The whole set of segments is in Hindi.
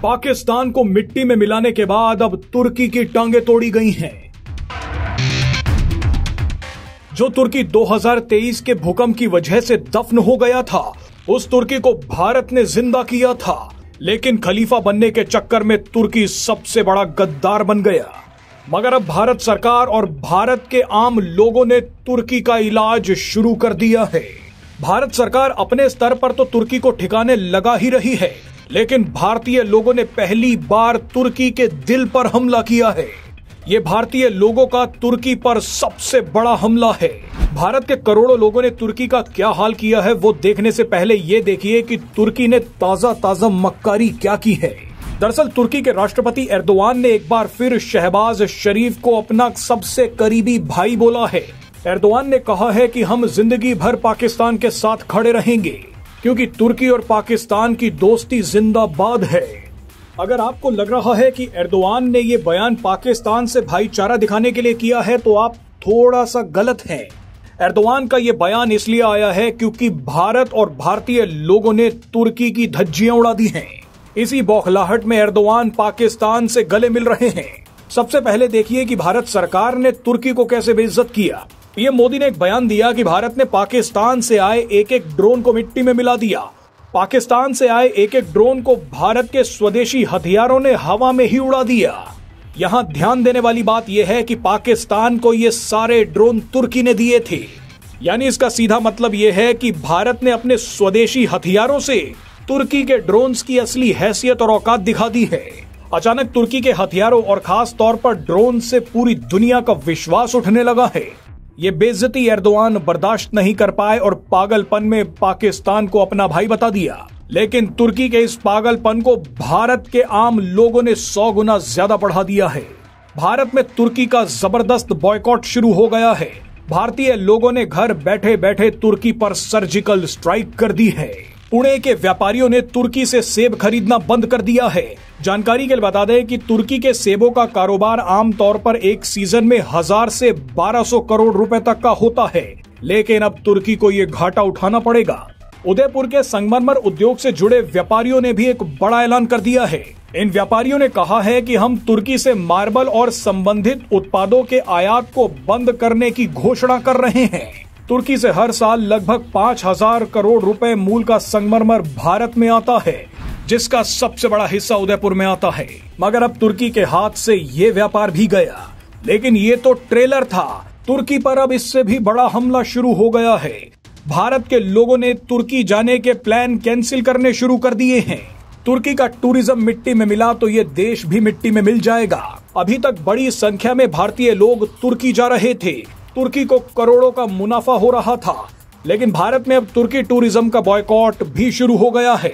पाकिस्तान को मिट्टी में मिलाने के बाद अब तुर्की की टांगें तोड़ी गई हैं। जो तुर्की 2023 के भूकंप की वजह से दफन हो गया था, उस तुर्की को भारत ने जिंदा किया था। लेकिन खलीफा बनने के चक्कर में तुर्की सबसे बड़ा गद्दार बन गया। मगर अब भारत सरकार और भारत के आम लोगों ने तुर्की का इलाज शुरू कर दिया है। भारत सरकार अपने स्तर पर तो तुर्की को ठिकाने लगा ही रही है, लेकिन भारतीय लोगों ने पहली बार तुर्की के दिल पर हमला किया है। ये भारतीय लोगों का तुर्की पर सबसे बड़ा हमला है। भारत के करोड़ों लोगों ने तुर्की का क्या हाल किया है, वो देखने से पहले ये देखिए कि तुर्की ने ताजा मक्कारी क्या की है। दरअसल तुर्की के राष्ट्रपति एर्दोआन ने एक बार फिर शहबाज शरीफ को अपना सबसे करीबी भाई बोला है। एर्दोआन ने कहा है कि हम जिंदगी भर पाकिस्तान के साथ खड़े रहेंगे, क्योंकि तुर्की और पाकिस्तान की दोस्ती जिंदाबाद है। अगर आपको लग रहा है कि एर्दोआन ने ये बयान पाकिस्तान से भाईचारा दिखाने के लिए किया है, तो आप थोड़ा सा गलत हैं। एर्दोआन का ये बयान इसलिए आया है क्योंकि भारत और भारतीय लोगों ने तुर्की की धज्जियां उड़ा दी हैं। इसी बौखलाहट में एर्दोआन पाकिस्तान से गले मिल रहे हैं। सबसे पहले देखिए कि भारत सरकार ने तुर्की को कैसे बेइज्जत किया। पीएम मोदी ने एक बयान दिया कि भारत ने पाकिस्तान से आए एक ड्रोन को मिट्टी में मिला दिया। पाकिस्तान से आए एक ड्रोन को भारत के स्वदेशी हथियारों ने हवा में ही उड़ा दिया। यहाँ ध्यान देने वाली बात यह है कि पाकिस्तान को ये सारे ड्रोन तुर्की ने दिए थे। यानी इसका सीधा मतलब यह है कि भारत ने अपने स्वदेशी हथियारों से तुर्की के ड्रोन्स की असली हैसियत और औकात दिखा दी है। अचानक तुर्की के हथियारों और खास तौर पर ड्रोन से पूरी दुनिया का विश्वास उठने लगा है। ये बेइज्जती एर्दोआन बर्दाश्त नहीं कर पाए और पागलपन में पाकिस्तान को अपना भाई बता दिया। लेकिन तुर्की के इस पागलपन को भारत के आम लोगों ने 100 गुना ज्यादा बढ़ा दिया है। भारत में तुर्की का जबरदस्त बॉयकॉट शुरू हो गया है। भारतीय लोगों ने घर बैठे बैठे तुर्की पर सर्जिकल स्ट्राइक कर दी है। पुणे के व्यापारियों ने तुर्की से सेब खरीदना बंद कर दिया है। जानकारी के लिए बता दें कि तुर्की के सेबों का कारोबार आमतौर पर एक सीजन में 1000 से 1200 करोड़ रुपए तक का होता है, लेकिन अब तुर्की को ये घाटा उठाना पड़ेगा। उदयपुर के संगमरमर उद्योग से जुड़े व्यापारियों ने भी एक बड़ा ऐलान कर दिया है। इन व्यापारियों ने कहा है कि हम तुर्की से मार्बल और संबंधित उत्पादों के आयात को बंद करने की घोषणा कर रहे हैं। तुर्की से हर साल लगभग 5000 करोड़ रुपए मूल का संगमरमर भारत में आता है, जिसका सबसे बड़ा हिस्सा उदयपुर में आता है। मगर अब तुर्की के हाथ से ये व्यापार भी गया। लेकिन ये तो ट्रेलर था। तुर्की पर अब इससे भी बड़ा हमला शुरू हो गया है। भारत के लोगों ने तुर्की जाने के प्लान कैंसिल करने शुरू कर दिए हैं। तुर्की का टूरिज्म मिट्टी में मिला तो ये देश भी मिट्टी में मिल जाएगा। अभी तक बड़ी संख्या में भारतीय लोग तुर्की जा रहे थे। तुर्की को करोड़ों का मुनाफा हो रहा था। लेकिन भारत में अब तुर्की टूरिज्म का बॉयकॉट भी शुरू हो गया है।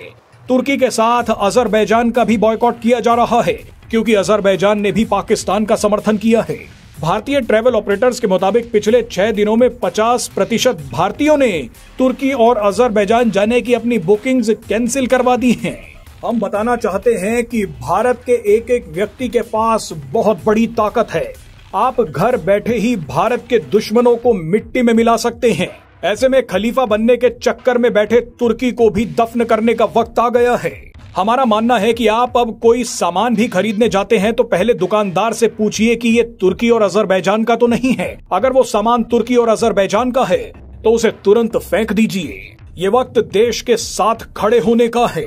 तुर्की के साथ अजरबैजान का भी बॉयकॉट किया जा रहा है, क्योंकि अजरबैजान ने भी पाकिस्तान का समर्थन किया है। भारतीय ट्रैवल ऑपरेटर्स के मुताबिक पिछले 6 दिनों में 50% भारतीयों ने तुर्की और अजरबैजान जाने की अपनी बुकिंग्स कैंसिल करवा दी हैं। हम बताना चाहते हैं कि भारत के एक व्यक्ति के पास बहुत बड़ी ताकत है। आप घर बैठे ही भारत के दुश्मनों को मिट्टी में मिला सकते हैं। ऐसे में खलीफा बनने के चक्कर में बैठे तुर्की को भी दफन करने का वक्त आ गया है। हमारा मानना है कि आप अब कोई सामान भी खरीदने जाते हैं तो पहले दुकानदार से पूछिए कि ये तुर्की और अजरबैजान का तो नहीं है। अगर वो सामान तुर्की और अजरबैजान का है तो उसे तुरंत फेंक दीजिए। ये वक्त देश के साथ खड़े होने का है।